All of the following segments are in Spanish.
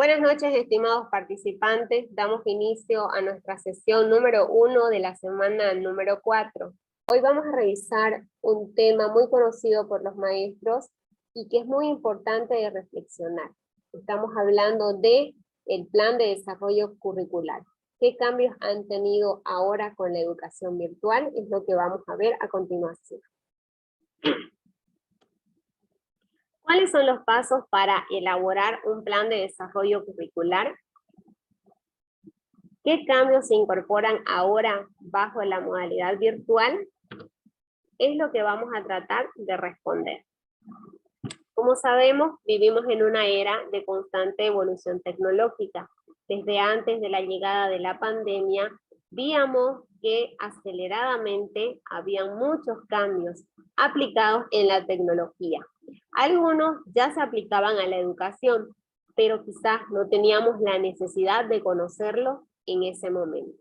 Buenas noches, estimados participantes. Damos inicio a nuestra sesión número 1 de la semana número 4. Hoy vamos a revisar un tema muy conocido por los maestros y que es muy importante de reflexionar. Estamos hablando de el plan de desarrollo curricular. ¿Qué cambios han tenido ahora con la educación virtual? Es lo que vamos a ver a continuación. ¿Cuáles son los pasos para elaborar un plan de desarrollo curricular? ¿Qué cambios se incorporan ahora bajo la modalidad virtual? Es lo que vamos a tratar de responder. Como sabemos, vivimos en una era de constante evolución tecnológica. Desde antes de la llegada de la pandemia, víamos que aceleradamente había muchos cambios aplicados en la tecnología. Algunos ya se aplicaban a la educación, pero quizás no teníamos la necesidad de conocerlos en ese momento.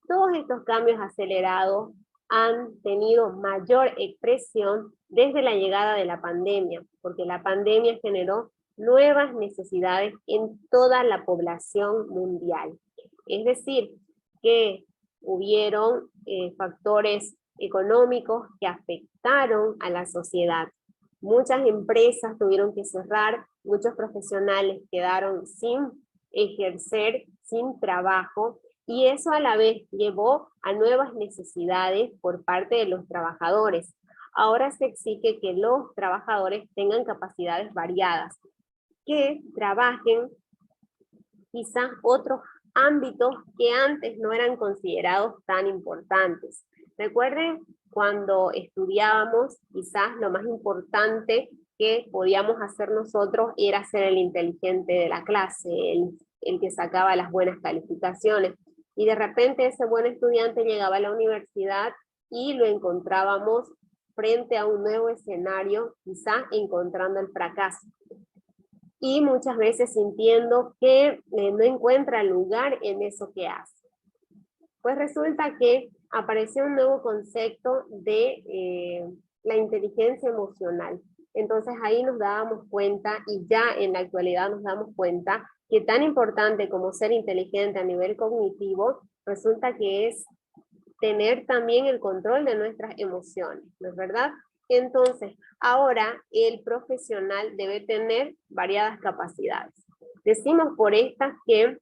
Todos estos cambios acelerados han tenido mayor expresión desde la llegada de la pandemia, porque la pandemia generó nuevas necesidades en toda la población mundial. Es decir, que hubieron factores económicos que afectaron a la sociedad. Muchas empresas tuvieron que cerrar, muchos profesionales quedaron sin ejercer, sin trabajo, y eso a la vez llevó a nuevas necesidades por parte de los trabajadores. Ahora se exige que los trabajadores tengan capacidades variadas, que trabajen quizás otros ámbitos que antes no eran considerados tan importantes. Recuerden, cuando estudiábamos, quizás lo más importante que podíamos hacer nosotros era ser el inteligente de la clase, el que sacaba las buenas calificaciones. Y de repente ese buen estudiante llegaba a la universidad y lo encontrábamos frente a un nuevo escenario, quizás encontrando el fracaso. Y muchas veces sintiendo que no encuentra lugar en eso que hace. Pues resulta que apareció un nuevo concepto de la inteligencia emocional. Entonces ahí nos dábamos cuenta, y ya en la actualidad nos damos cuenta, que tan importante como ser inteligente a nivel cognitivo, resulta que es tener también el control de nuestras emociones, ¿no es verdad? Entonces, ahora el profesional debe tener variadas capacidades. Decimos por estas que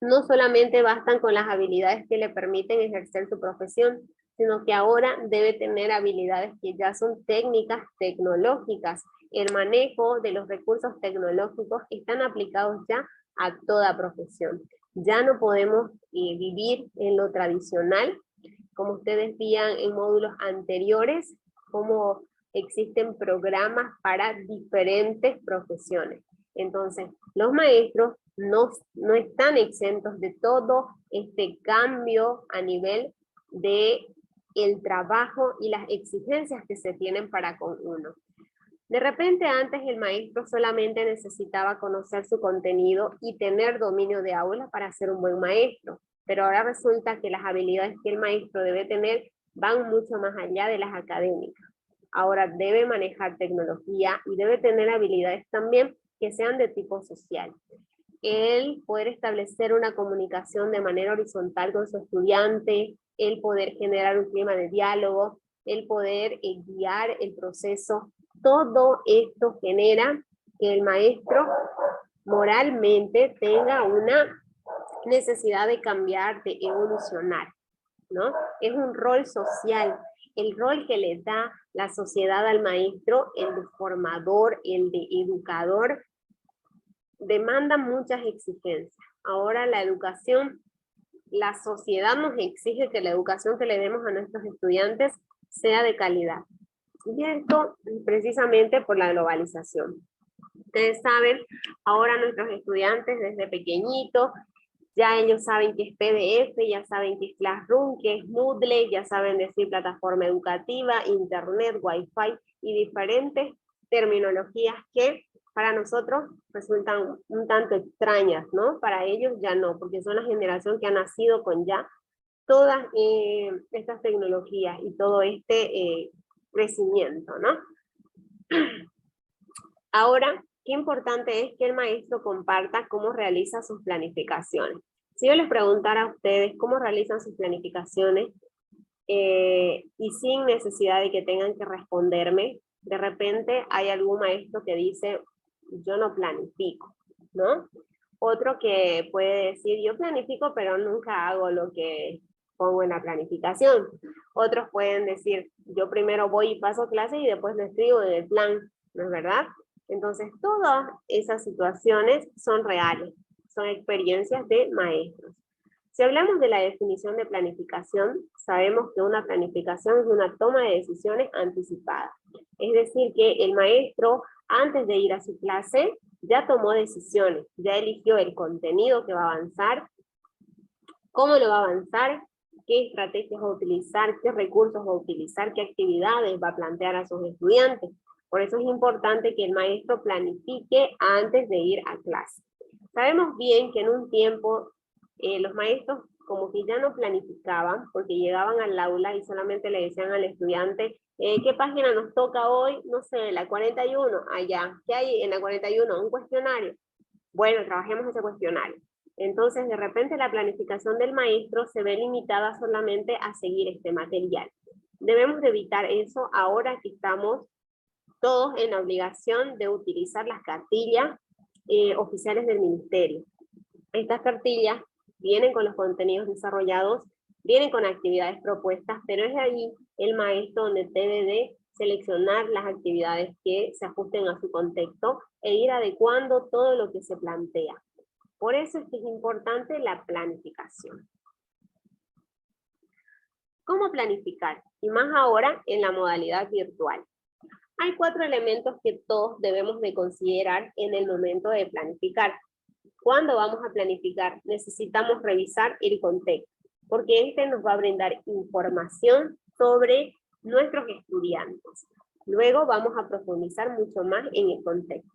no solamente bastan con las habilidades que le permiten ejercer su profesión, sino que ahora debe tener habilidades que ya son técnicas tecnológicas. El manejo de los recursos tecnológicos están aplicados ya a toda profesión. Ya no podemos vivir en lo tradicional, como ustedes veían en módulos anteriores, como existen programas para diferentes profesiones. Entonces, los maestros no están exentos de todo este cambio a nivel de el trabajo y las exigencias que se tienen para con uno. De repente antes el maestro solamente necesitaba conocer su contenido y tener dominio de aula para ser un buen maestro, pero ahora resulta que las habilidades que el maestro debe tener van mucho más allá de las académicas. Ahora debe manejar tecnología y debe tener habilidades también que sean de tipo social. El poder establecer una comunicación de manera horizontal con su estudiante, el poder generar un clima de diálogo, el poder guiar el proceso, todo esto genera que el maestro moralmente tenga una necesidad de cambiar, de evolucionar, ¿no? Es un rol social, el rol que le da la sociedad al maestro, el de formador, el de educador, demanda muchas exigencias. Ahora la educación, la sociedad nos exige que la educación que le demos a nuestros estudiantes sea de calidad. Y esto precisamente por la globalización. Ustedes saben, ahora nuestros estudiantes desde pequeñitos, ya ellos saben que es PDF, ya saben que es Classroom, que es Moodle, ya saben decir plataforma educativa, internet, wifi y diferentes terminologías que para nosotros resultan un tanto extrañas, ¿no? Para ellos ya no, porque son la generación que ha nacido con ya todas estas tecnologías y todo este crecimiento, ¿no? Ahora qué importante es que el maestro comparta cómo realiza sus planificaciones. Si yo les preguntara a ustedes cómo realizan sus planificaciones, y sin necesidad de que tengan que responderme, de repente hay algún maestro que dice, yo no planifico, ¿no? Otro que puede decir, yo planifico, pero nunca hago lo que pongo en la planificación. Otros pueden decir, yo primero voy y paso clase y después lo escribo en el plan, ¿no es verdad? Entonces, todas esas situaciones son reales, son experiencias de maestros. Si hablamos de la definición de planificación, sabemos que una planificación es una toma de decisiones anticipada. Es decir, que el maestro, antes de ir a su clase, ya tomó decisiones, ya eligió el contenido que va a avanzar, cómo lo va a avanzar, qué estrategias va a utilizar, qué recursos va a utilizar, qué actividades va a plantear a sus estudiantes. Por eso es importante que el maestro planifique antes de ir a clase. Sabemos bien que en un tiempo los maestros como que ya no planificaban, porque llegaban al aula y solamente le decían al estudiante, ¿qué página nos toca hoy? No sé, la 41, allá. ¿Qué hay en la 41? Un cuestionario. Bueno, trabajemos ese cuestionario. Entonces, de repente la planificación del maestro se ve limitada solamente a seguir este material. Debemos de evitar eso ahora que estamos todos en la obligación de utilizar las cartillas oficiales del ministerio. Estas cartillas vienen con los contenidos desarrollados, vienen con actividades propuestas, pero es ahí el maestro donde debe de seleccionar las actividades que se ajusten a su contexto e ir adecuando todo lo que se plantea. Por eso es que es importante la planificación. ¿Cómo planificar? Y más ahora en la modalidad virtual. Hay 4 elementos que todos debemos de considerar en el momento de planificar. Cuando vamos a planificar, necesitamos revisar el contexto, porque este nos va a brindar información sobre nuestros estudiantes. Luego vamos a profundizar mucho más en el contexto.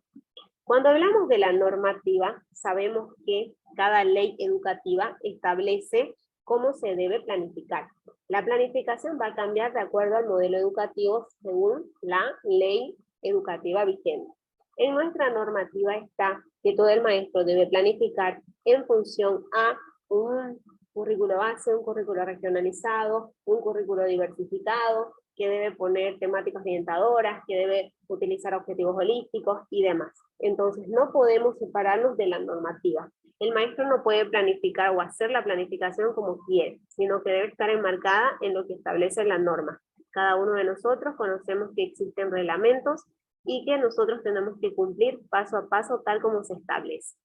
Cuando hablamos de la normativa, sabemos que cada ley educativa establece cómo se debe planificar. La planificación va a cambiar de acuerdo al modelo educativo según la ley educativa vigente. En nuestra normativa está que todo el maestro debe planificar en función a un currículo base, un currículo regionalizado, un currículo diversificado, que debe poner temáticas orientadoras, que debe utilizar objetivos holísticos y demás. Entonces no podemos separarnos de la normativa. El maestro no puede planificar o hacer la planificación como quiere, sino que debe estar enmarcada en lo que establece la norma. Cada uno de nosotros conocemos que existen reglamentos y que nosotros tenemos que cumplir paso a paso tal como se establece.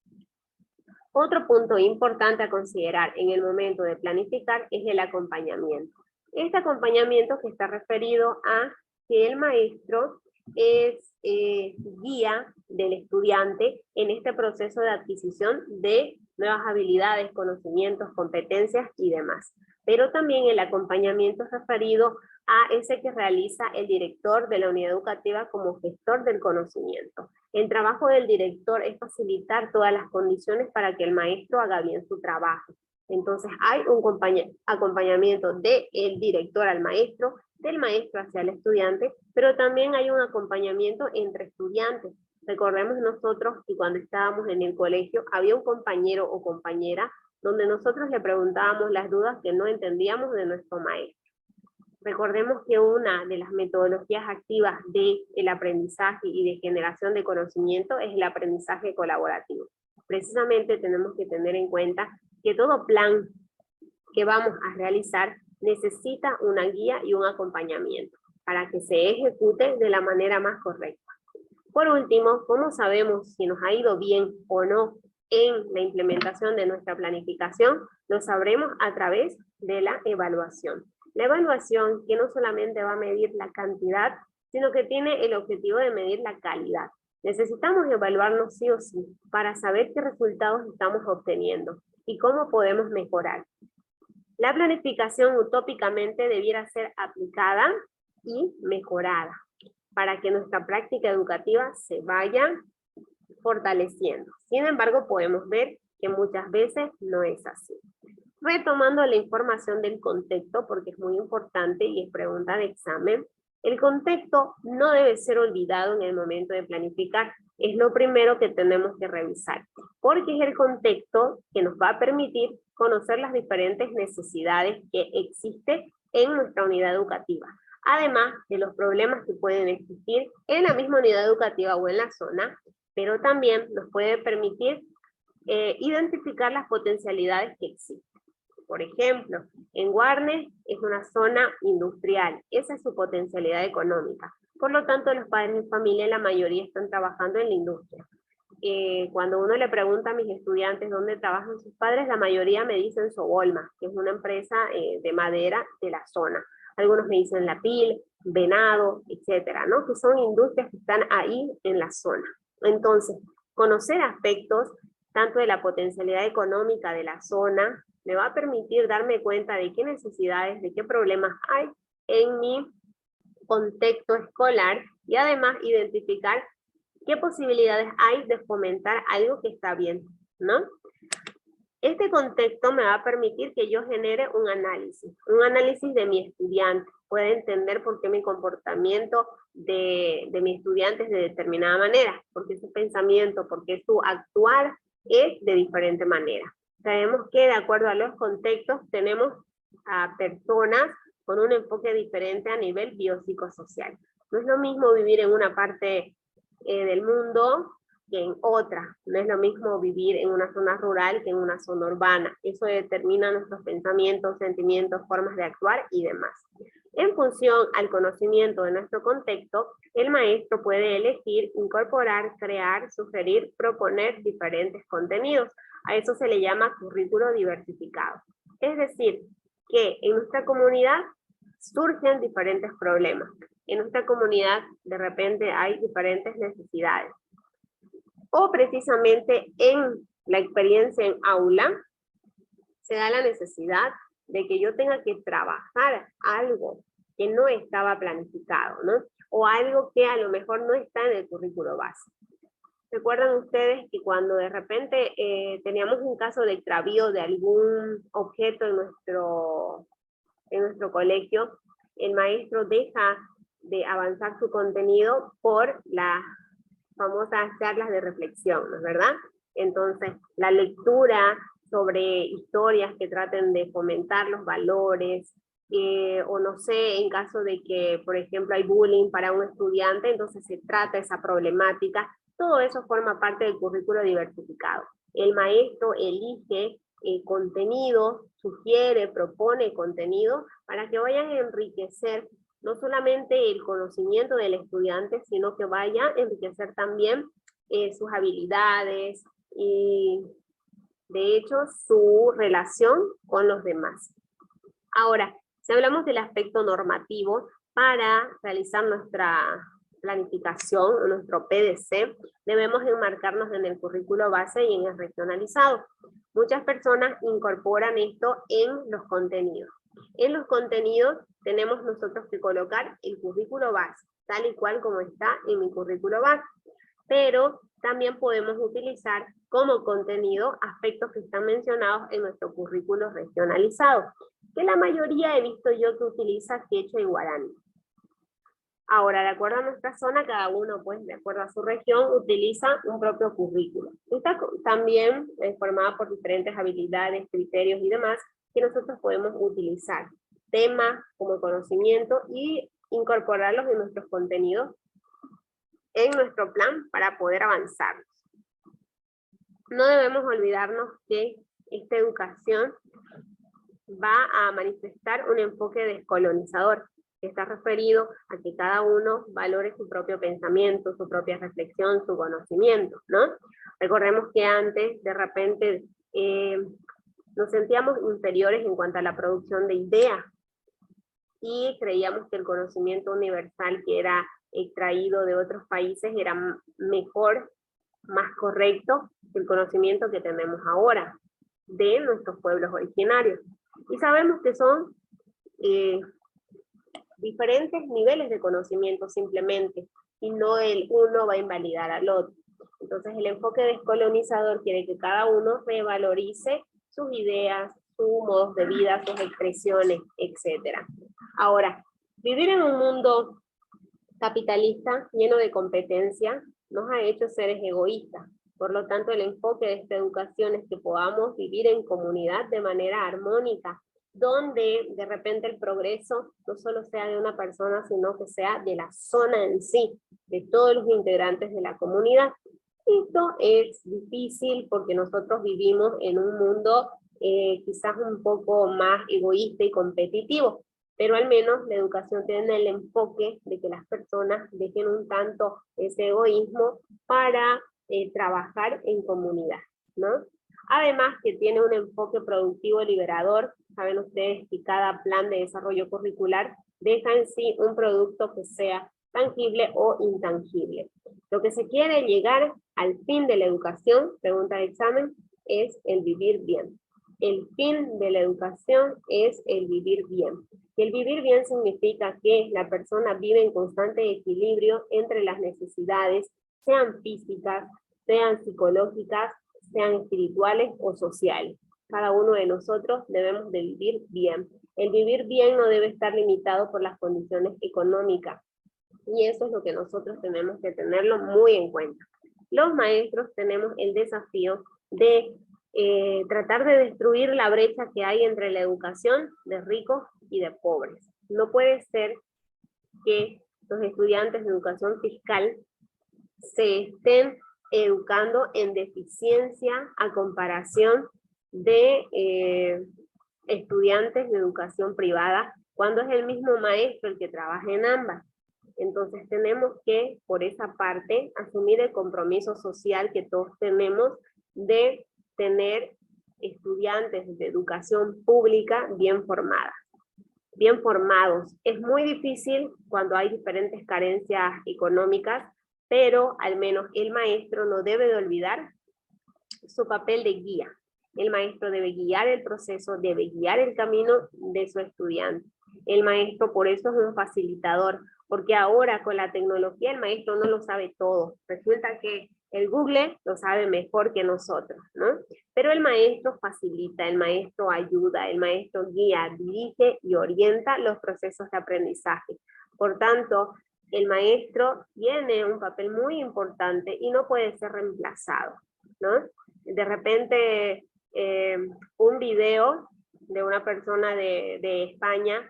Otro punto importante a considerar en el momento de planificar es el acompañamiento. Este acompañamiento que está referido a que el maestro es guía del estudiante en este proceso de adquisición de nuevas habilidades, conocimientos, competencias y demás. Pero también el acompañamiento es referido a ese que realiza el director de la unidad educativa como gestor del conocimiento. El trabajo del director es facilitar todas las condiciones para que el maestro haga bien su trabajo. Entonces hay un acompañamiento del director al maestro, del maestro hacia el estudiante, pero también hay un acompañamiento entre estudiantes. Recordemos nosotros que cuando estábamos en el colegio había un compañero o compañera donde nosotros le preguntábamos las dudas que no entendíamos de nuestro maestro. Recordemos que una de las metodologías activas del aprendizaje y de generación de conocimiento es el aprendizaje colaborativo. Precisamente tenemos que tener en cuenta que todo plan que vamos a realizar necesita una guía y un acompañamiento para que se ejecute de la manera más correcta. Por último, ¿cómo sabemos si nos ha ido bien o no en la implementación de nuestra planificación? Lo sabremos a través de la evaluación. La evaluación que no solamente va a medir la cantidad, sino que tiene el objetivo de medir la calidad. Necesitamos evaluarnos sí o sí para saber qué resultados estamos obteniendo y cómo podemos mejorar. La planificación utópicamente debiera ser aplicada y mejorada para que nuestra práctica educativa se vaya fortaleciendo. Sin embargo, podemos ver que muchas veces no es así. Retomando la información del contexto, porque es muy importante y es pregunta de examen, El contexto no debe ser olvidado en el momento de planificar. Es lo primero que tenemos que revisar, porque es el contexto que nos va a permitir conocer las diferentes necesidades que existen en nuestra unidad educativa, además de los problemas que pueden existir en la misma unidad educativa o en la zona, pero también nos puede permitir identificar las potencialidades que existen. Por ejemplo, en Guarnes es una zona industrial, esa es su potencialidad económica. Por lo tanto, los padres de familia, la mayoría están trabajando en la industria. Cuando uno le pregunta a mis estudiantes dónde trabajan sus padres, la mayoría me dicen Sobolma, que es una empresa de madera de la zona. Algunos me dicen La Pil, Venado, etcétera, ¿no? Que son industrias que están ahí en la zona. Entonces, conocer aspectos tanto de la potencialidad económica de la zona, me va a permitir darme cuenta de qué necesidades, de qué problemas hay en mi contexto escolar y además identificar qué posibilidades hay de fomentar algo que está bien, ¿no? Este contexto me va a permitir que yo genere un análisis de mi estudiante, puede entender por qué mi comportamiento de mi estudiante es de determinada manera, por qué su pensamiento, por qué su actuar es de diferente manera. Sabemos que de acuerdo a los contextos tenemos a personas con un enfoque diferente a nivel biopsicosocial. No es lo mismo vivir en una parte del mundo que en otra. No es lo mismo vivir en una zona rural que en una zona urbana. Eso determina nuestros pensamientos, sentimientos, formas de actuar y demás. En función al conocimiento de nuestro contexto, el maestro puede elegir, incorporar, crear, sugerir, proponer diferentes contenidos. A eso se le llama currículo diversificado. Es decir, que en nuestra comunidad surgen diferentes problemas. En nuestra comunidad de repente hay diferentes necesidades. O precisamente en la experiencia en aula se da la necesidad de que yo tenga que trabajar algo que no estaba planificado, ¿no? O algo que a lo mejor no está en el currículo base. ¿Recuerdan ustedes que cuando de repente teníamos un caso de extravío de algún objeto en nuestro colegio, el maestro deja de avanzar su contenido por las famosas charlas de reflexión, ¿no es verdad? Entonces, la lectura sobre historias que traten de fomentar los valores, o no sé, en caso de que, por ejemplo, hay bullying para un estudiante, entonces se trata esa problemática. Todo eso forma parte del currículo diversificado. El maestro elige contenido, sugiere, propone contenido para que vayan a enriquecer no solamente el conocimiento del estudiante, sino que vaya a enriquecer también sus habilidades y, de hecho, su relación con los demás. Ahora, si hablamos del aspecto normativo, para realizar nuestra planificación, nuestro PDC, debemos enmarcarnos en el currículo base y en el regionalizado. Muchas personas incorporan esto en los contenidos. En los contenidos tenemos nosotros que colocar el currículo base, tal y cual como está en mi currículo base. Pero también podemos utilizar como contenido aspectos que están mencionados en nuestro currículo regionalizado, que la mayoría he visto yo que utiliza quechua y guaraní. Ahora, de acuerdo a nuestra zona, cada uno, pues, de acuerdo a su región, utiliza un propio currículo. Está también formada por diferentes habilidades, criterios y demás, que nosotros podemos utilizar. Temas como conocimiento y incorporarlos en nuestros contenidos, en nuestro plan para poder avanzar. No debemos olvidarnos que esta educación va a manifestar un enfoque descolonizador, que está referido a que cada uno valore su propio pensamiento, su propia reflexión, su conocimiento, ¿no? Recordemos que antes, de repente, nos sentíamos inferiores en cuanto a la producción de ideas, y creíamos que el conocimiento universal que era extraído de otros países era mejor, más correcto que el conocimiento que tenemos ahora de nuestros pueblos originarios. Y sabemos que son diferentes niveles de conocimiento simplemente, y no el uno va a invalidar al otro. Entonces el enfoque descolonizador quiere que cada uno revalorice sus ideas, sus modos de vida, sus expresiones, etc. Ahora, vivir en un mundo capitalista, lleno de competencia, nos ha hecho seres egoístas. Por lo tanto, el enfoque de esta educación es que podamos vivir en comunidad de manera armónica, donde de repente el progreso no solo sea de una persona, sino que sea de la zona en sí, de todos los integrantes de la comunidad. Esto es difícil porque nosotros vivimos en un mundo quizás un poco más egoísta y competitivo, pero al menos la educación tiene el enfoque de que las personas dejen un tanto ese egoísmo para trabajar en comunidad, ¿no? Además que tiene un enfoque productivo liberador. Saben ustedes que cada plan de desarrollo curricular deja en sí un producto que sea tangible o intangible. Lo que se quiere llegar al fin de la educación, pregunta de examen, es el vivir bien. El fin de la educación es el vivir bien. Y el vivir bien significa que la persona vive en constante equilibrio entre las necesidades, sean físicas, sean psicológicas, sean espirituales o sociales. Cada uno de nosotros debemos de vivir bien. El vivir bien no debe estar limitado por las condiciones económicas. Y eso es lo que nosotros tenemos que tenerlo muy en cuenta. Los maestros tenemos el desafío de tratar de destruir la brecha que hay entre la educación de ricos y de pobres. No puede ser que los estudiantes de educación fiscal se estén educando en deficiencia a comparación de estudiantes de educación privada, cuando es el mismo maestro el que trabaja en ambas. Entonces tenemos que, por esa parte, asumir el compromiso social que todos tenemos de tener estudiantes de educación pública bien formadas, bien formados. Es muy difícil cuando hay diferentes carencias económicas, pero al menos el maestro no debe de olvidar su papel de guía. El maestro debe guiar el proceso, debe guiar el camino de su estudiante. El maestro por eso es un facilitador, porque ahora con la tecnología el maestro no lo sabe todo. Resulta que el Google lo sabe mejor que nosotros, ¿no? Pero el maestro facilita, el maestro ayuda, el maestro guía, dirige y orienta los procesos de aprendizaje. Por tanto, el maestro tiene un papel muy importante y no puede ser reemplazado, ¿no? De repente, un video de una persona de España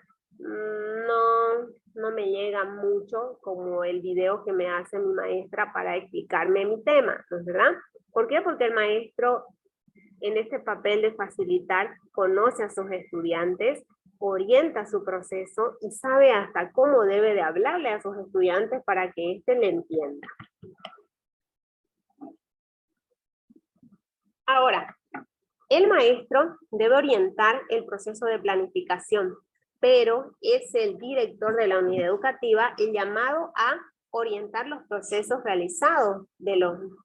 no me llega mucho como el video que me hace mi maestra para explicarme mi tema, ¿no es verdad? ¿Por qué? Porque el maestro en este papel de facilitar conoce a sus estudiantes, orienta su proceso y sabe hasta cómo debe de hablarle a sus estudiantes para que éste le entienda. Ahora, el maestro debe orientar el proceso de planificación, pero es el director de la unidad educativa el llamado a orientar los procesos realizados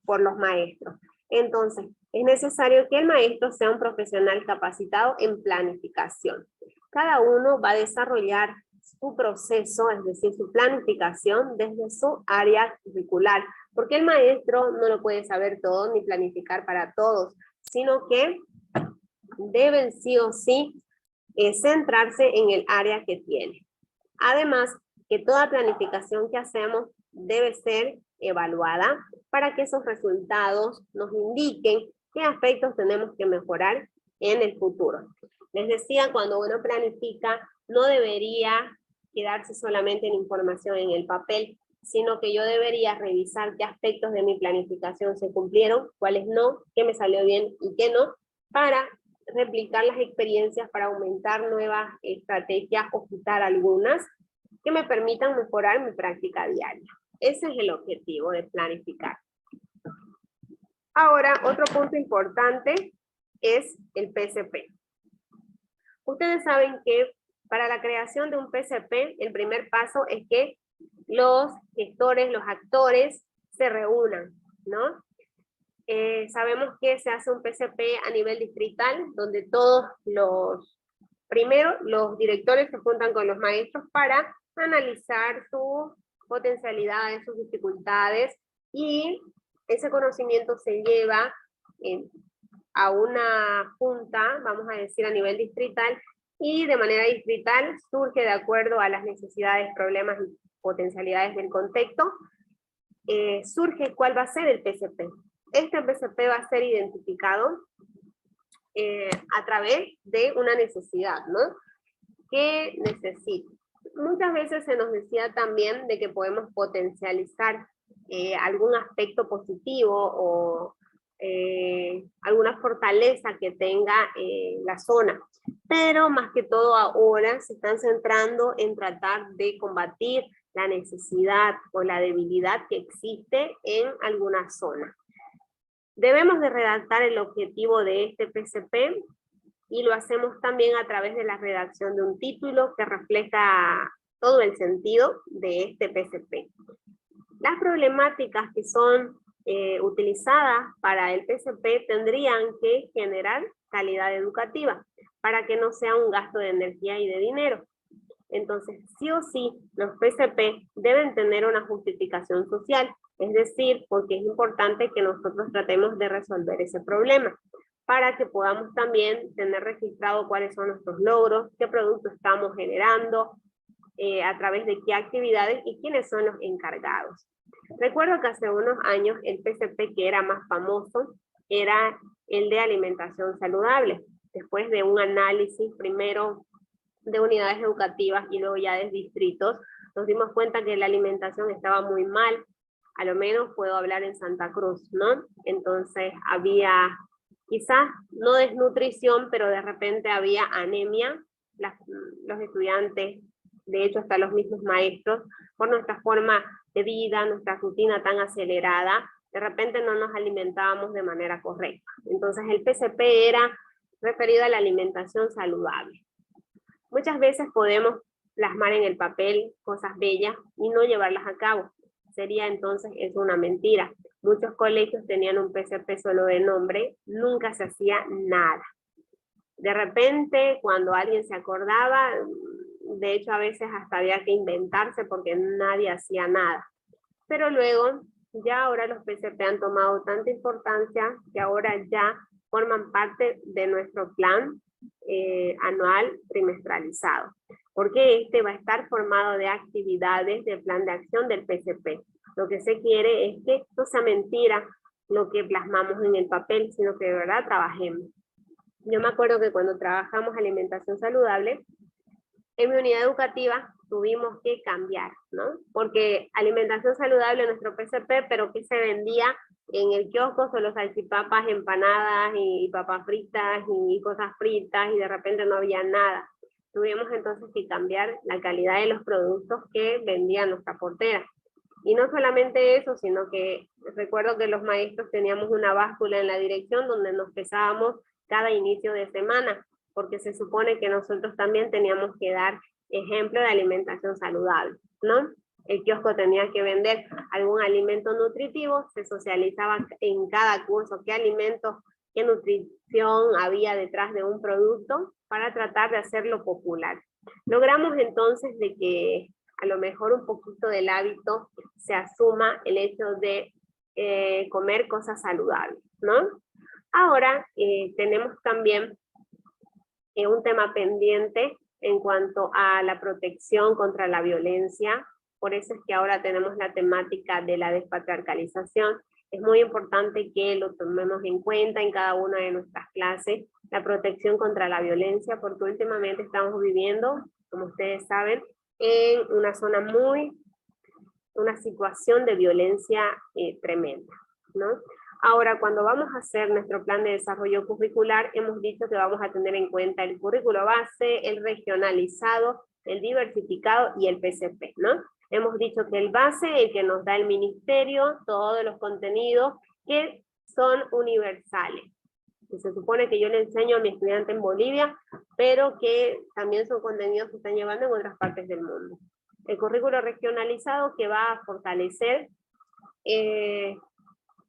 por los maestros. Entonces, es necesario que el maestro sea un profesional capacitado en planificación. Cada uno va a desarrollar su proceso, es decir, su planificación desde su área curricular, porque el maestro no lo puede saber todo ni planificar para todos, sino que deben sí o sí centrarse en el área que tiene. Además, que toda planificación que hacemos debe ser evaluada para que esos resultados nos indiquen qué aspectos tenemos que mejorar en el futuro. Les decía, cuando uno planifica, no debería quedarse solamente en información en el papel, sino que yo debería revisar qué aspectos de mi planificación se cumplieron, cuáles no, qué me salió bien y qué no, para replicar las experiencias, para aumentar nuevas estrategias o quitar algunas que me permitan mejorar mi práctica diaria. Ese es el objetivo de planificar. Ahora, otro punto importante es el PCP. Ustedes saben que para la creación de un PCP, el primer paso es que los gestores, los actores se reúnan, ¿no? Sabemos que se hace un PCP a nivel distrital, donde todos primero los directores se juntan con los maestros para analizar sus potencialidades, sus dificultades, y ese conocimiento se lleva a una junta, vamos a decir a nivel distrital, y de manera distrital surge de acuerdo a las necesidades, problemas y potencialidades del contexto. Surge cuál va a ser el PCP. Este PCP va a ser identificado a través de una necesidad, ¿no? ¿Qué necesito? Muchas veces se nos decía también de que podemos potencializar algún aspecto positivo o alguna fortaleza que tenga la zona, pero más que todo ahora se están centrando en tratar de combatir la necesidad o la debilidad que existe en alguna zona. Debemos de redactar el objetivo de este PCP y lo hacemos también a través de la redacción de un título que refleja todo el sentido de este PCP. Las problemáticas que son utilizadas para el PCP tendrían que generar calidad educativa para que no sea un gasto de energía y de dinero. Entonces, sí o sí, los PCP deben tener una justificación social, es decir, porque es importante que nosotros tratemos de resolver ese problema, para que podamos también tener registrado cuáles son nuestros logros, qué productos estamos generando, a través de qué actividades y quiénes son los encargados. Recuerdo que hace unos años el PCP que era más famoso era el de alimentación saludable. Después de un análisis primero de unidades educativas y luego ya de distritos, nos dimos cuenta que la alimentación estaba muy mal, a lo menos puedo hablar en Santa Cruz, ¿no? Entonces había quizás no desnutrición, pero de repente había anemia, los estudiantes, de hecho hasta los mismos maestros, por nuestra forma de vida, nuestra rutina tan acelerada, de repente no nos alimentábamos de manera correcta. Entonces el PCP era referido a la alimentación saludable. Muchas veces podemos plasmar en el papel cosas bellas y no llevarlas a cabo. Sería entonces eso una mentira. Muchos colegios tenían un PCP solo de nombre, nunca se hacía nada. De repente, cuando alguien se acordaba, de hecho a veces hasta había que inventarse porque nadie hacía nada. Pero luego, ya ahora los PCP han tomado tanta importancia que ahora ya forman parte de nuestro plan anual trimestralizado, porque este va a estar formado de actividades del plan de acción del PCP. Lo que se quiere es que no sea mentira lo que plasmamos en el papel, sino que de verdad trabajemos. Yo me acuerdo que cuando trabajamos alimentación saludable, en mi unidad educativa tuvimos que cambiar, ¿no? Porque alimentación saludable en nuestro PCP, pero que se vendía en el kiosco solo salchipapas, empanadas y papas fritas y cosas fritas y de repente no había nada. Tuvimos entonces que cambiar la calidad de los productos que vendía nuestra portera. Y no solamente eso, sino que recuerdo que los maestros teníamos una báscula en la dirección donde nos pesábamos cada inicio de semana, porque se supone que nosotros también teníamos que dar ejemplo de alimentación saludable, ¿no? El kiosco tenía que vender algún alimento nutritivo, se socializaba en cada curso qué alimentos, qué nutrición había detrás de un producto para tratar de hacerlo popular. Logramos entonces de que a lo mejor un poquito del hábito se asuma el hecho de comer cosas saludables, ¿no? Ahora tenemos también un tema pendiente en cuanto a la protección contra la violencia. Por eso es que ahora tenemos la temática de la despatriarcalización. Es muy importante que lo tomemos en cuenta en cada una de nuestras clases, la protección contra la violencia, porque últimamente estamos viviendo, como ustedes saben, en una zona una situación de violencia tremenda, ¿no? Ahora, cuando vamos a hacer nuestro plan de desarrollo curricular, hemos dicho que vamos a tener en cuenta el currículo base, el regionalizado, el diversificado y el PCP, ¿no? Hemos dicho que el base, el que nos da el ministerio, todos los contenidos que son universales. Que se supone que yo le enseño a mi estudiante en Bolivia, pero que también son contenidos que están llevando en otras partes del mundo. El currículo regionalizado que va a fortalecer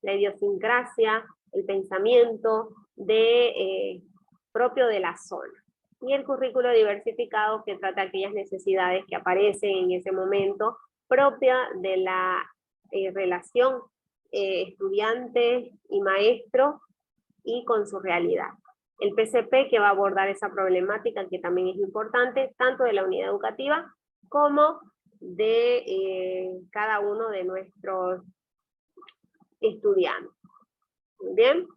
la idiosincrasia, el pensamiento propio de la zona. Y el currículo diversificado que trata aquellas necesidades que aparecen en ese momento propia de la relación estudiante y maestro y con su realidad. el PCP que va a abordar esa problemática que también es importante, tanto de la unidad educativa como de cada uno de nuestros estudiantes. Muy bien.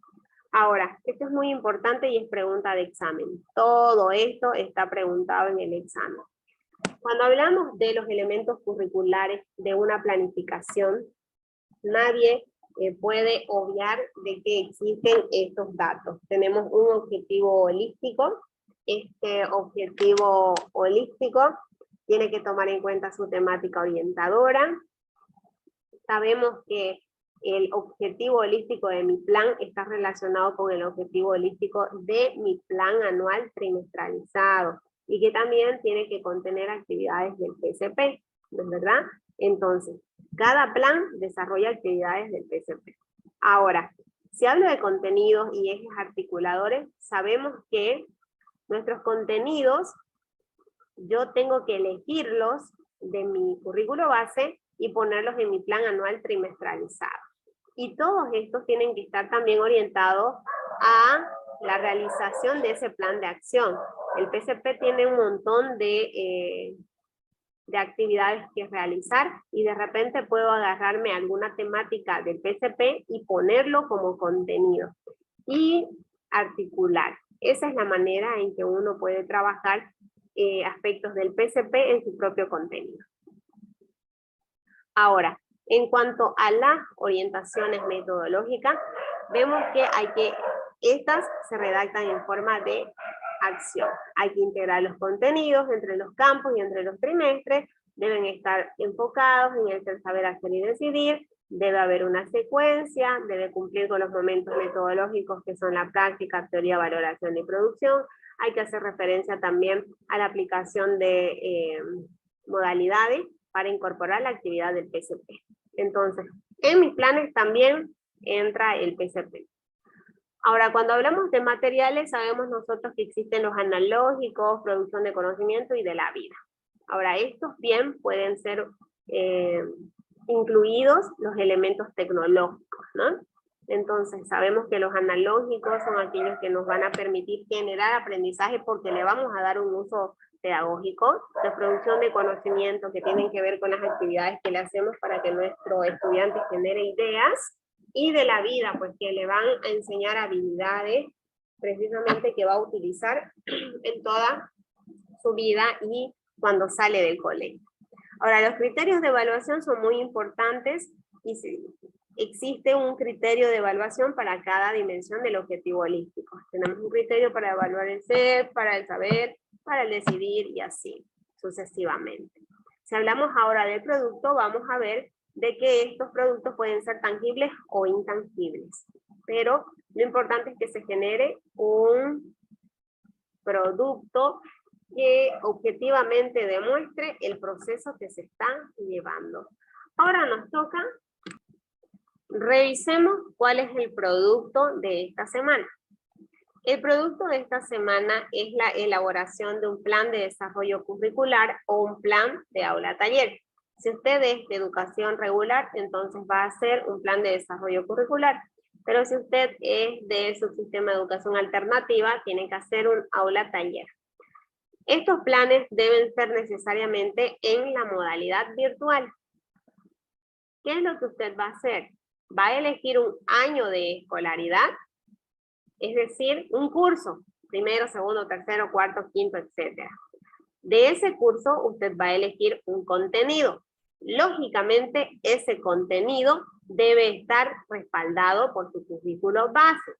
Ahora, esto es muy importante y es pregunta de examen. Todo esto está preguntado en el examen. Cuando hablamos de los elementos curriculares de una planificación, nadie puede obviar de que existen estos datos. Tenemos un objetivo holístico. Este objetivo holístico tiene que tomar en cuenta su temática orientadora. Sabemos que el objetivo holístico de mi plan está relacionado con el objetivo holístico de mi plan anual trimestralizado y que también tiene que contener actividades del PCP, ¿no es verdad? Entonces, cada plan desarrolla actividades del PCP. Ahora, si hablo de contenidos y ejes articuladores, sabemos que nuestros contenidos yo tengo que elegirlos de mi currículo base y ponerlos en mi plan anual trimestralizado. Y todos estos tienen que estar también orientados a la realización de ese plan de acción. El PCP tiene un montón de actividades que realizar y de repente puedo agarrarme alguna temática del PCP y ponerlo como contenido y articular. Esa es la manera en que uno puede trabajar aspectos del PCP en su propio contenido. Ahora, en cuanto a las orientaciones metodológicas, vemos que estas se redactan en forma de acción. Hay que integrar los contenidos entre los campos y entre los trimestres, deben estar enfocados en el saber hacer y decidir, debe haber una secuencia, debe cumplir con los momentos metodológicos que son la práctica, teoría, valoración y producción. Hay que hacer referencia también a la aplicación de modalidades para incorporar la actividad del PCP. Entonces, en mis planes también entra el PCP. Ahora, cuando hablamos de materiales, sabemos nosotros que existen los analógicos, producción de conocimiento y de la vida. Ahora, estos bien pueden ser incluidos los elementos tecnológicos, ¿no? Entonces, sabemos que los analógicos son aquellos que nos van a permitir generar aprendizaje porque le vamos a dar un uso pedagógico, de producción de conocimiento que tienen que ver con las actividades que le hacemos para que nuestro estudiante genere ideas, y de la vida, pues que le van a enseñar habilidades precisamente que va a utilizar en toda su vida y cuando sale del colegio. Ahora, los criterios de evaluación son muy importantes y existe un criterio de evaluación para cada dimensión del objetivo holístico. Tenemos un criterio para evaluar el ser, para el saber, para el decidir y así sucesivamente. Si hablamos ahora del producto, vamos a ver de que estos productos pueden ser tangibles o intangibles, pero lo importante es que se genere un producto que objetivamente demuestre el proceso que se está llevando. Ahora nos toca, revisemos cuál es el producto de esta semana. El producto de esta semana es la elaboración de un plan de desarrollo curricular o un plan de aula-taller. Si usted es de educación regular, entonces va a hacer un plan de desarrollo curricular. Pero si usted es de su sistema de educación alternativa, tiene que hacer un aula-taller. Estos planes deben ser necesariamente en la modalidad virtual. ¿Qué es lo que usted va a hacer? Va a elegir un año de escolaridad, es decir, un curso, primero, segundo, tercero, cuarto, quinto, etc. De ese curso usted va a elegir un contenido. Lógicamente, ese contenido debe estar respaldado por su currículo base.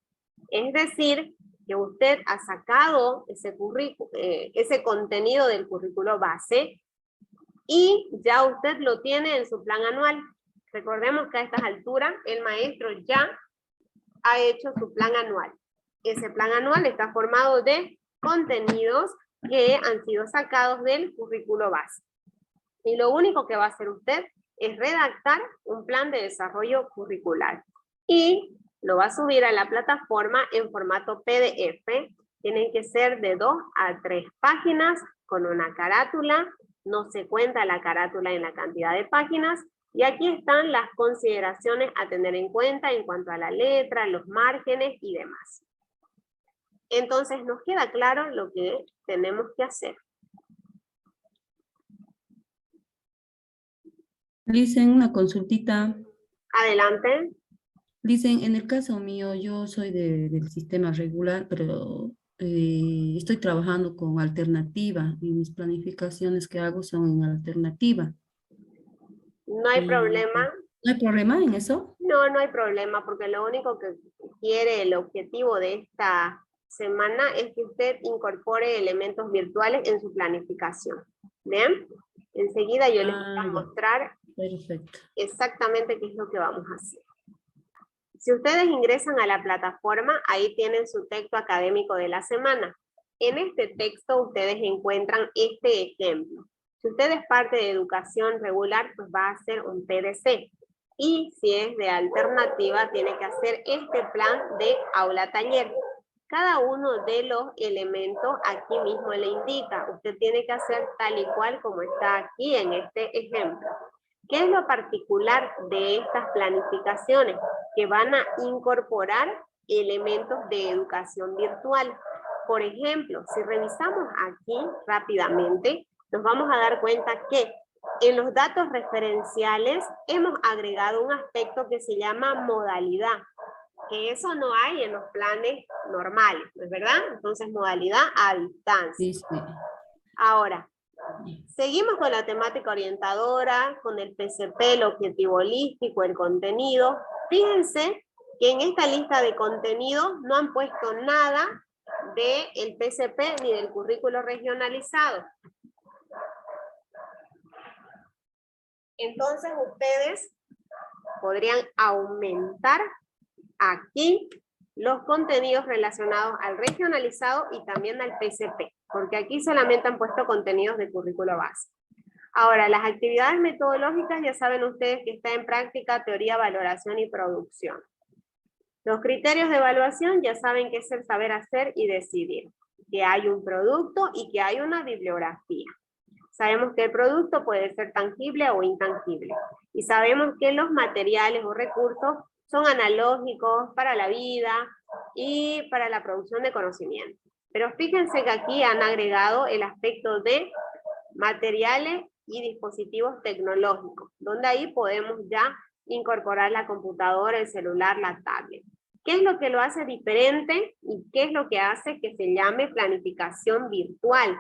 Es decir, que usted ha sacado ese contenido del currículo base y ya usted lo tiene en su plan anual. Recordemos que a estas alturas el maestro ya ha hecho su plan anual. Ese plan anual está formado de contenidos que han sido sacados del currículo base. Y lo único que va a hacer usted es redactar un plan de desarrollo curricular. Y lo va a subir a la plataforma en formato PDF. Tienen que ser de 2 a 3 páginas con una carátula. No se cuenta la carátula en la cantidad de páginas. Y aquí están las consideraciones a tener en cuenta en cuanto a la letra, los márgenes y demás. Entonces nos queda claro lo que tenemos que hacer. Dicen una consultita. Adelante. Dicen, en el caso mío, yo soy del sistema regular, pero estoy trabajando con alternativa y mis planificaciones que hago son en alternativa. No hay Y problema. ¿no hay problema en eso? No, no hay problema, porque lo único que quiere el objetivo de esta semana es que usted incorpore elementos virtuales en su planificación. ¿Bien? Enseguida yo les voy a Ya, mostrar perfecto. exactamente qué es lo que vamos a hacer. Si ustedes ingresan a la plataforma, ahí tienen su texto académico de la semana. En este texto ustedes encuentran este ejemplo. Si usted es parte de educación regular, pues va a ser un PDC. Y si es de alternativa, tiene que hacer este plan de aula-taller. Cada uno de los elementos aquí mismo le indica. Usted tiene que hacer tal y cual como está aquí en este ejemplo. ¿Qué es lo particular de estas planificaciones? Que van a incorporar elementos de educación virtual. Por ejemplo, si revisamos aquí rápidamente, nos vamos a dar cuenta que en los datos referenciales hemos agregado un aspecto que se llama modalidad, que eso no hay en los planes normales, ¿no es verdad? Entonces, modalidad a distancia. Sí, sí. Ahora, seguimos con la temática orientadora, con el PCP, el objetivo holístico, el contenido. Fíjense que en esta lista de contenidos no han puesto nada del PCP ni del currículo regionalizado. Entonces ustedes podrían aumentar aquí los contenidos relacionados al regionalizado y también al PCP, porque aquí solamente han puesto contenidos de currículo base. Ahora, las actividades metodológicas ya saben ustedes que está en práctica, teoría, valoración y producción. Los criterios de evaluación ya saben que es el saber hacer y decidir, que hay un producto y que hay una bibliografía. Sabemos que el producto puede ser tangible o intangible. Y sabemos que los materiales o recursos son analógicos para la vida y para la producción de conocimiento. Pero fíjense que aquí han agregado el aspecto de materiales y dispositivos tecnológicos, donde ahí podemos ya incorporar la computadora, el celular, la tablet. ¿Qué es lo que lo hace diferente y qué es lo que hace que se llame planificación virtual?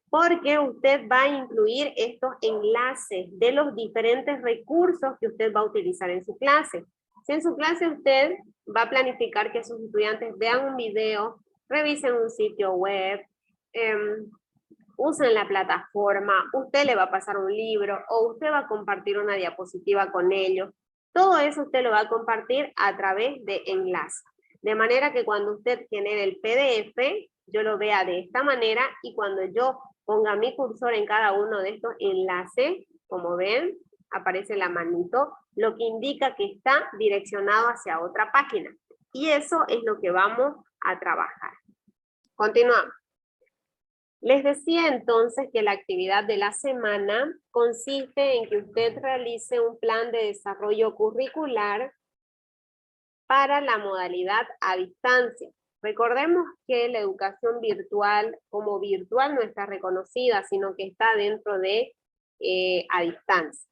Porque usted va a incluir estos enlaces de los diferentes recursos que usted va a utilizar en su clase. Si en su clase usted va a planificar que sus estudiantes vean un video, revisen un sitio web, usen la plataforma, usted le va a pasar un libro o usted va a compartir una diapositiva con ellos. Todo eso usted lo va a compartir a través de enlaces. De manera que cuando usted genere el PDF, yo lo vea de esta manera y cuando yo ponga mi cursor en cada uno de estos enlaces, como ven, aparece la manito, lo que indica que está direccionado hacia otra página. Y eso es lo que vamos a trabajar. Continuamos. Les decía entonces que la actividad de la semana consiste en que usted realice un plan de desarrollo curricular para la modalidad a distancia. Recordemos que la educación virtual, como virtual, no está reconocida, sino que está dentro de a distancia.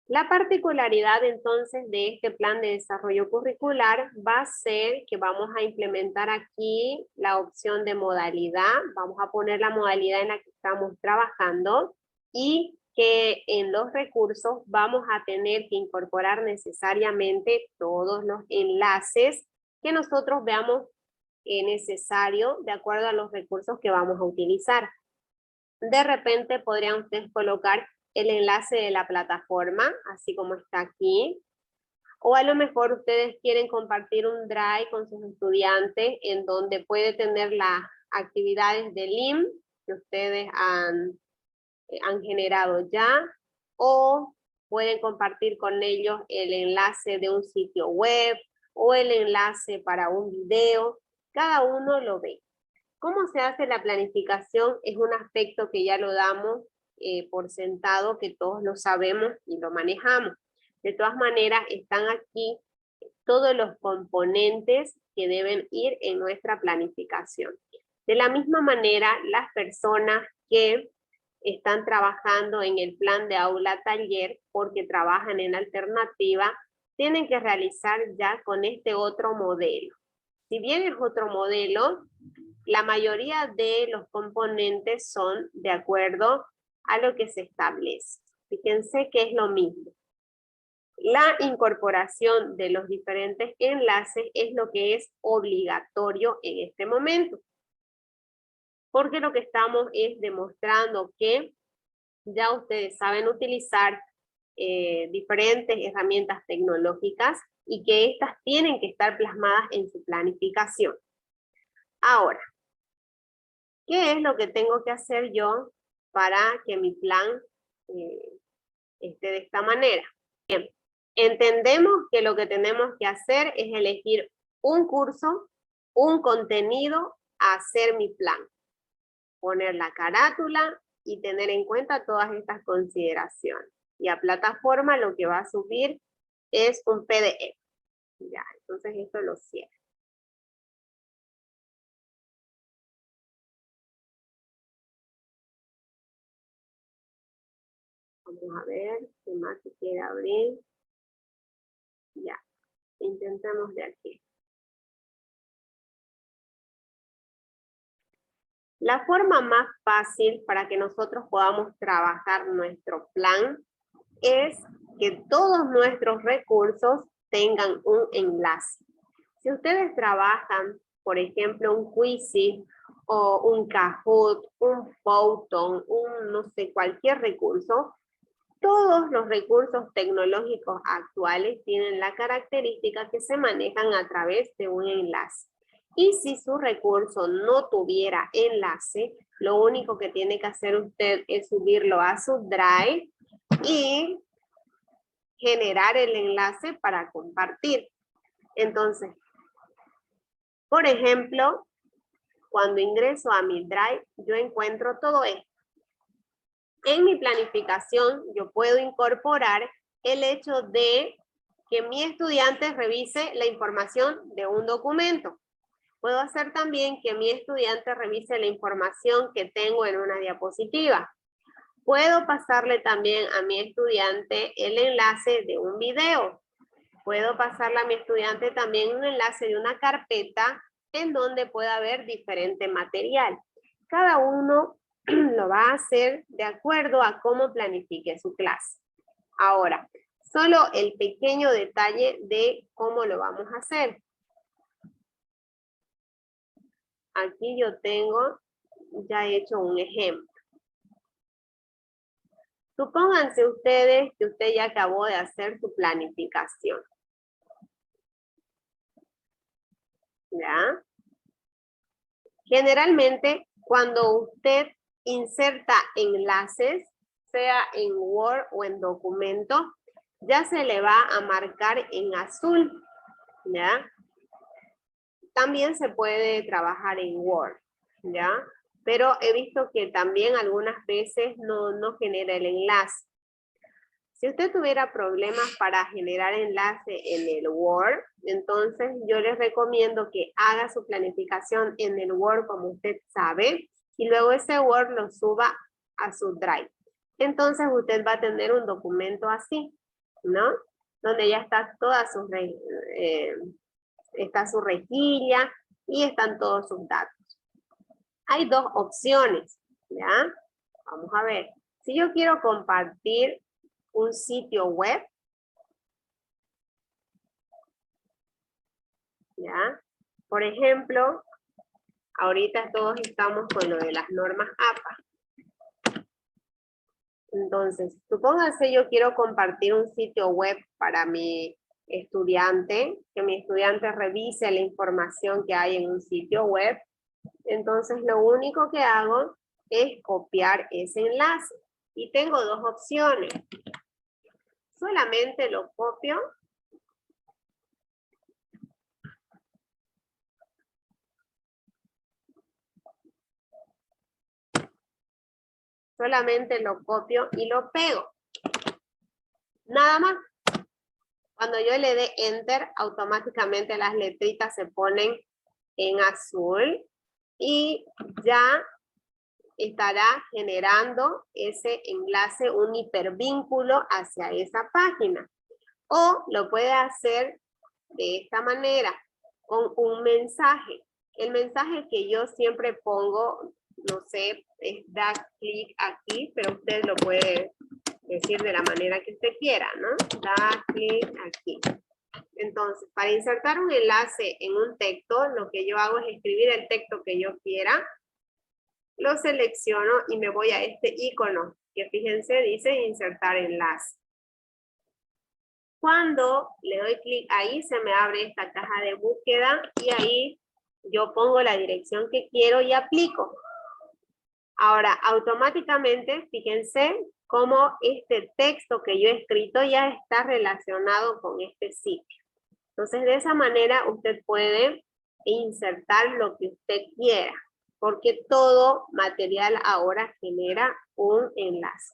La particularidad entonces de este plan de desarrollo curricular va a ser que vamos a implementar aquí la opción de modalidad, vamos a poner la modalidad en la que estamos trabajando y que en los recursos vamos a tener que incorporar necesariamente todos los enlaces que nosotros veamos necesario de acuerdo a los recursos que vamos a utilizar. De repente podrían ustedes colocar el enlace de la plataforma, así como está aquí, o a lo mejor ustedes quieren compartir un Drive con sus estudiantes en donde puede tener las actividades de LIM que ustedes han generado ya, o pueden compartir con ellos el enlace de un sitio web o el enlace para un video, cada uno lo ve. ¿Cómo se hace la planificación? Es un aspecto que ya lo damos por sentado, que todos lo sabemos y lo manejamos. De todas maneras, están aquí todos los componentes que deben ir en nuestra planificación. De la misma manera, las personas que están trabajando en el plan de aula taller porque trabajan en alternativa, tienen que realizar ya con este otro modelo. Si bien es otro modelo, la mayoría de los componentes son de acuerdo a lo que se establece. Fíjense que es lo mismo. La incorporación de los diferentes enlaces es lo que es obligatorio en este momento. Porque lo que estamos es demostrando que ya ustedes saben utilizar diferentes herramientas tecnológicas y que estas tienen que estar plasmadas en su planificación. Ahora, ¿qué es lo que tengo que hacer yo para que mi plan esté de esta manera? Bien, entendemos que lo que tenemos que hacer es elegir un curso, un contenido, hacer mi plan, poner la carátula y tener en cuenta todas estas consideraciones. Y a plataforma lo que va a subir es un PDF. Ya, entonces esto lo cierro. Vamos a ver qué más se quiere abrir. Ya, intentemos de aquí. La forma más fácil para que nosotros podamos trabajar nuestro plan es que todos nuestros recursos tengan un enlace. Si ustedes trabajan, por ejemplo, un Quizy o un Kahoot, un Photon, no sé, cualquier recurso, todos los recursos tecnológicos actuales tienen la característica que se manejan a través de un enlace. Y si su recurso no tuviera enlace, lo único que tiene que hacer usted es subirlo a su Drive y generar el enlace para compartir. Entonces, por ejemplo, cuando ingreso a mi Drive, yo encuentro todo esto. En mi planificación, yo puedo incorporar el hecho de que mi estudiante revise la información de un documento. Puedo hacer también que mi estudiante revise la información que tengo en una diapositiva. Puedo pasarle también a mi estudiante el enlace de un video. Puedo pasarle a mi estudiante también un enlace de una carpeta en donde pueda haber diferente material. Cada uno lo va a hacer de acuerdo a cómo planifique su clase. Ahora, solo el pequeño detalle de cómo lo vamos a hacer. Aquí yo tengo ya hecho un ejemplo. Supónganse ustedes que usted ya acabó de hacer su planificación. ¿Ya? Generalmente, cuando usted inserta enlaces, sea en Word o en documento, ya se le va a marcar en azul, ¿ya? También se puede trabajar en Word, ¿ya? Pero he visto que también algunas veces no genera el enlace. Si usted tuviera problemas para generar enlace en el Word, entonces yo les recomiendo que haga su planificación en el Word como usted sabe, y luego ese Word lo suba a su Drive. Entonces usted va a tener un documento así, ¿no? Donde ya está toda su está su rejilla y están todos sus datos. Hay dos opciones, ¿ya? Vamos a ver. Si yo quiero compartir un sitio web, ¿ya? Por ejemplo, ahorita todos estamos con lo de las normas APA. Entonces, supóngase yo quiero compartir un sitio web para mi estudiante, que mi estudiante revise la información que hay en un sitio web. Entonces, lo único que hago es copiar ese enlace. Y tengo dos opciones. Solamente lo copio. Solamente lo copio y lo pego. Nada más. Cuando yo le dé Enter, automáticamente las letritas se ponen en azul y ya estará generando ese enlace, un hipervínculo hacia esa página. O lo puede hacer de esta manera, con un mensaje. El mensaje que yo siempre pongo, no sé, es da clic aquí, pero usted lo puede decir de la manera que usted quiera, ¿no? Da clic aquí. Entonces, para insertar un enlace en un texto, lo que yo hago es escribir el texto que yo quiera, lo selecciono y me voy a este icono, que fíjense, dice insertar enlace. Cuando le doy clic ahí, se me abre esta caja de búsqueda y ahí yo pongo la dirección que quiero y aplico. Ahora, automáticamente, fíjense cómo este texto que yo he escrito ya está relacionado con este sitio. Entonces, de esa manera usted puede insertar lo que usted quiera, porque todo material ahora genera un enlace.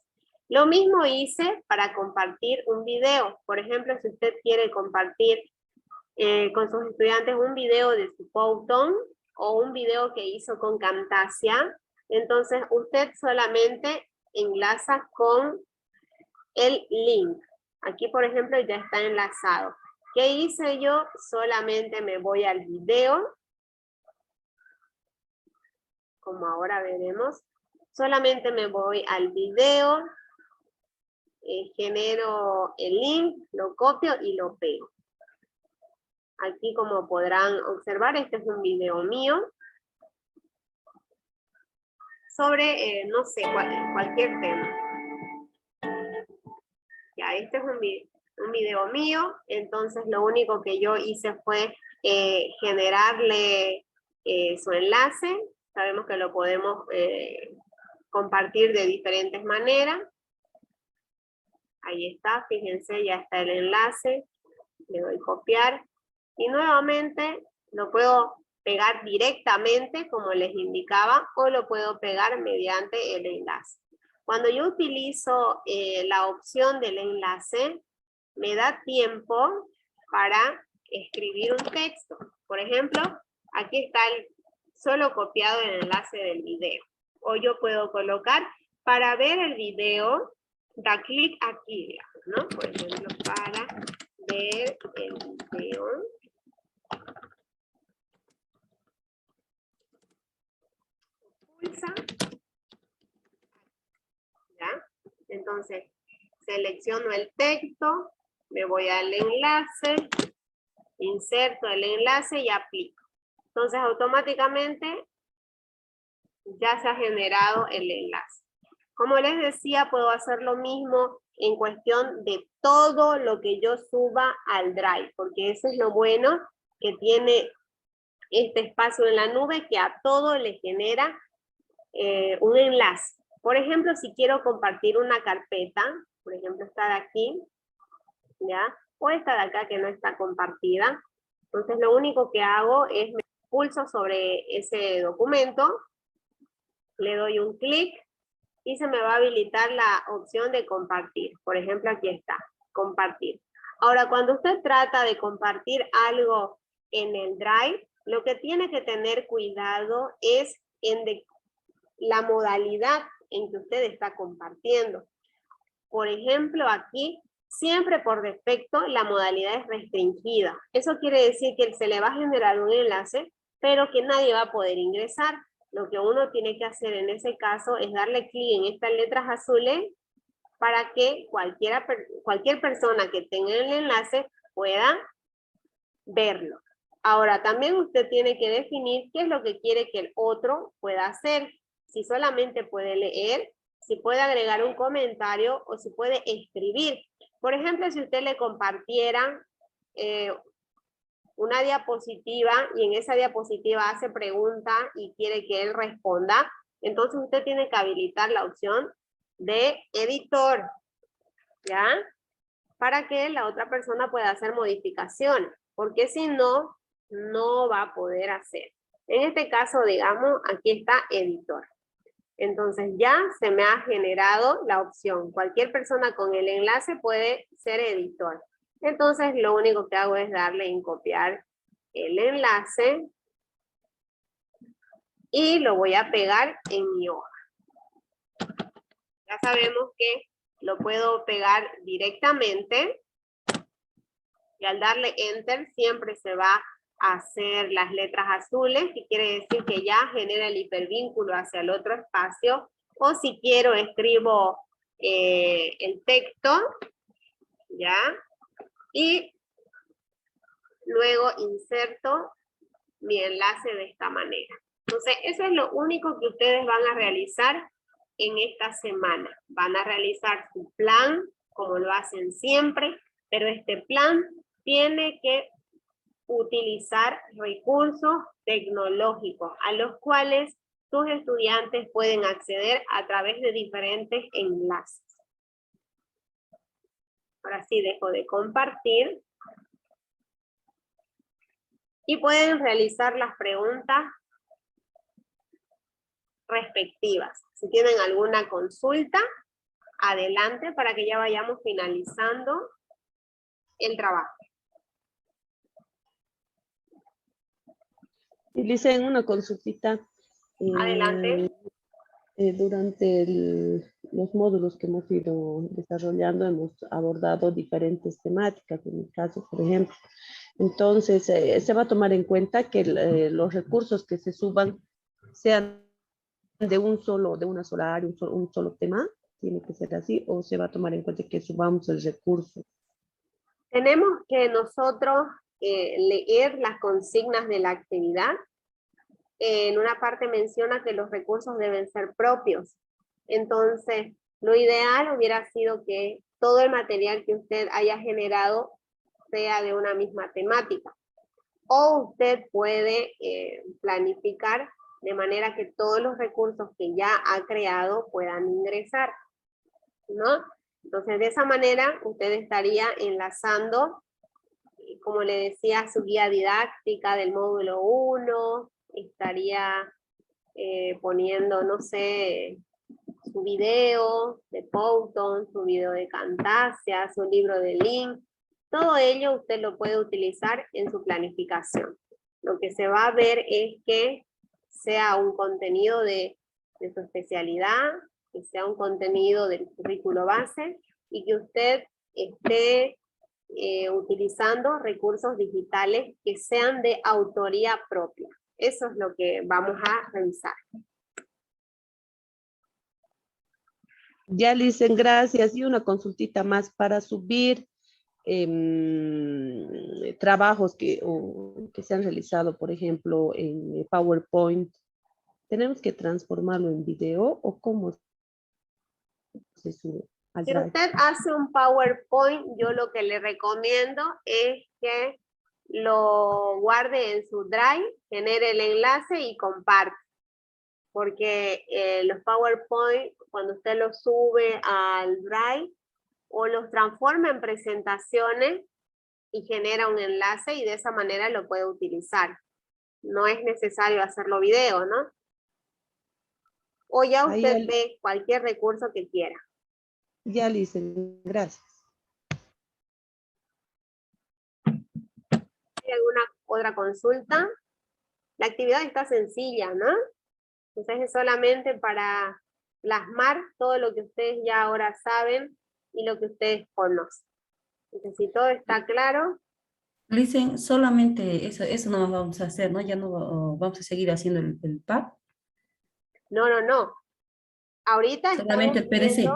Lo mismo hice para compartir un video. Por ejemplo, si usted quiere compartir con sus estudiantes un video de su Powtoon o un video que hizo con Camtasia, entonces usted solamente enlaza con el link. Aquí, por ejemplo, ya está enlazado. ¿Qué hice yo? Solamente me voy al video, como ahora veremos. Solamente me voy al video, genero el link, lo copio y lo pego. Aquí, como podrán observar, este es un video mío sobre, no sé, cualquier tema. Ya, este es un video mío, entonces lo único que yo hice fue generarle su enlace. Sabemos que lo podemos compartir de diferentes maneras. Ahí está, fíjense, ya está el enlace. Le doy copiar. Y nuevamente lo puedo pegar directamente, como les indicaba, o lo puedo pegar mediante el enlace. Cuando yo utilizo la opción del enlace, me da tiempo para escribir un texto. Por ejemplo, aquí está solo copiado el enlace del video. O yo puedo colocar, para ver el video, da clic aquí, digamos, ¿no? Por ejemplo, para ver el video. Pulsa. ¿Ya? Entonces, selecciono el texto, me voy al enlace, inserto el enlace y aplico. Entonces, automáticamente ya se ha generado el enlace. Como les decía, puedo hacer lo mismo en cuestión de todo lo que yo suba al Drive, porque eso es lo bueno que tiene este espacio en la nube, que a todo le genera un enlace. Por ejemplo, si quiero compartir una carpeta, por ejemplo, esta de aquí, ¿ya? O esta de acá que no está compartida. Entonces, lo único que hago es me pulso sobre ese documento, le doy un clic y se me va a habilitar la opción de compartir. Por ejemplo, aquí está, compartir. Ahora, cuando usted trata de compartir algo en el Drive, lo que tiene que tener cuidado es en la modalidad en que usted está compartiendo. Por ejemplo, aquí, siempre por defecto, la modalidad es restringida. Eso quiere decir que se le va a generar un enlace, pero que nadie va a poder ingresar. Lo que uno tiene que hacer en ese caso es darle clic en estas letras azules para que cualquier persona que tenga el enlace pueda verlo. Ahora, también usted tiene que definir qué es lo que quiere que el otro pueda hacer. Si solamente puede leer, si puede agregar un comentario o si puede escribir. Por ejemplo, si usted le compartiera una diapositiva y en esa diapositiva hace pregunta y quiere que él responda, entonces usted tiene que habilitar la opción de editor, ¿ya? Para que la otra persona pueda hacer modificaciones, porque si no, no va a poder hacer. En este caso, digamos, aquí está editor. Entonces ya se me ha generado la opción. Cualquier persona con el enlace puede ser editor. Entonces lo único que hago es darle en copiar el enlace y lo voy a pegar en mi hoja. Ya sabemos que lo puedo pegar directamente y al darle enter siempre se va a hacer las letras azules, que quiere decir que ya genera el hipervínculo hacia el otro espacio, o si quiero escribo el texto, ¿ya? Y luego inserto mi enlace de esta manera. Entonces, eso es lo único que ustedes van a realizar en esta semana. Van a realizar su plan, como lo hacen siempre, pero este plan tiene que utilizar recursos tecnológicos a los cuales sus estudiantes pueden acceder a través de diferentes enlaces. Ahora sí dejo de compartir. Y pueden realizar las preguntas respectivas. Si tienen alguna consulta, adelante para que ya vayamos finalizando el trabajo. Y le hice una consultita. Adelante. Durante los módulos que hemos ido desarrollando hemos abordado diferentes temáticas, en mi caso, por ejemplo. Entonces, se va a tomar en cuenta que los recursos que se suban sean de una sola área, un solo tema, tiene que ser así, o se va a tomar en cuenta que subamos el recurso. Tenemos que nosotros leer las consignas de la actividad. En una parte menciona que los recursos deben ser propios. Entonces, lo ideal hubiera sido que todo el material que usted haya generado sea de una misma temática. O usted puede planificar de manera que todos los recursos que ya ha creado puedan ingresar, ¿no? Entonces, de esa manera, usted estaría enlazando, como le decía, su guía didáctica del módulo 1, estaría poniendo, no sé, su video de Powton, su video de Camtasia, su libro de Link. Todo ello usted lo puede utilizar en su planificación. Lo que se va a ver es que sea un contenido de su especialidad, que sea un contenido del currículo base y que usted esté utilizando recursos digitales que sean de autoría propia. Eso es lo que vamos a revisar. Ya le dicen gracias. Y una consultita más para subir trabajos que se han realizado, por ejemplo, en PowerPoint. ¿Tenemos que transformarlo en video o cómo se sube al Si Drive? usted hace un PowerPoint, yo lo que le recomiendo es que lo guarde en su Drive, genere el enlace y comparte. Porque los PowerPoint, cuando usted los sube al Drive, o los transforma en presentaciones y genera un enlace y de esa manera lo puede utilizar. No es necesario hacerlo video, ¿no? O ya usted ve cualquier recurso que quiera. Ya le dicen gracias. ¿Hay alguna otra consulta? La actividad está sencilla, ¿no? Entonces es solamente para plasmar todo lo que ustedes ya ahora saben y lo que ustedes conocen. Entonces, si todo está claro. Dicen solamente eso no vamos a hacer, ¿no? Ya no vamos a seguir haciendo el PAP. No. Ahorita Solamente estamos el PDC.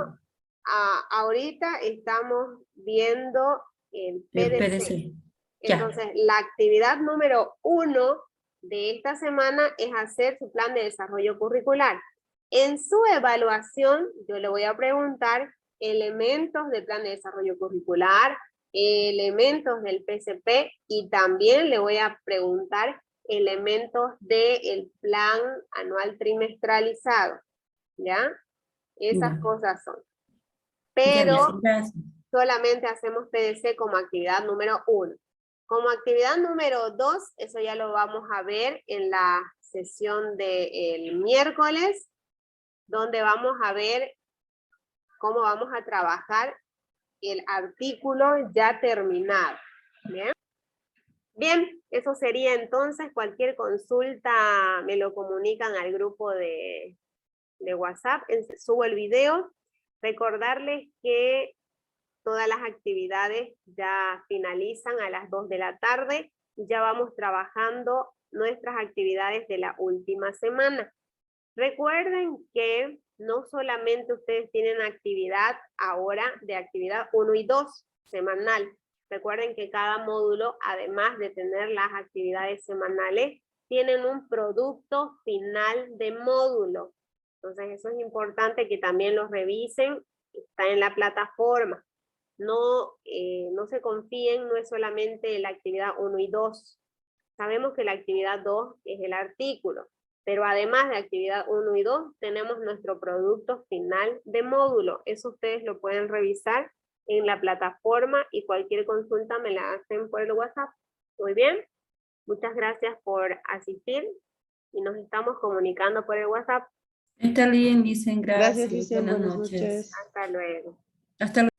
ahorita estamos viendo el PDC. El PDC. Entonces, Ya. la actividad número 1 de esta semana es hacer su plan de desarrollo curricular. En su evaluación, yo le voy a preguntar elementos del plan de desarrollo curricular, elementos del PCP y también le voy a preguntar elementos del plan anual trimestralizado, ¿ya? Esas Ya. cosas son. Ya, Pero gracias. solamente hacemos PDC como actividad número 1. Como actividad número 2, eso ya lo vamos a ver en la sesión del miércoles, donde vamos a ver cómo vamos a trabajar el artículo ya terminado. ¿Bien? Bien, eso sería entonces. Cualquier consulta me lo comunican al grupo de WhatsApp. Subo el video. Recordarles que todas las actividades ya finalizan a las 2 de la tarde. Ya vamos trabajando nuestras actividades de la última semana. Recuerden que no solamente ustedes tienen actividad ahora de actividad 1 y 2 semanal. Recuerden que cada módulo, además de tener las actividades semanales, tienen un producto final de módulo. Entonces eso es importante que también lo revisen. Está en la plataforma. No se confíen, no es solamente la actividad 1 y 2. Sabemos que la actividad 2 es el artículo, pero además de actividad 1 y 2, tenemos nuestro producto final de módulo. Eso ustedes lo pueden revisar en la plataforma y cualquier consulta me la hacen por el WhatsApp. Muy bien, muchas gracias por asistir y nos estamos comunicando por el WhatsApp. Está bien, dicen, gracias. Gracias, Licen. Buenas Buenas noches. noches. Hasta luego. Hasta luego.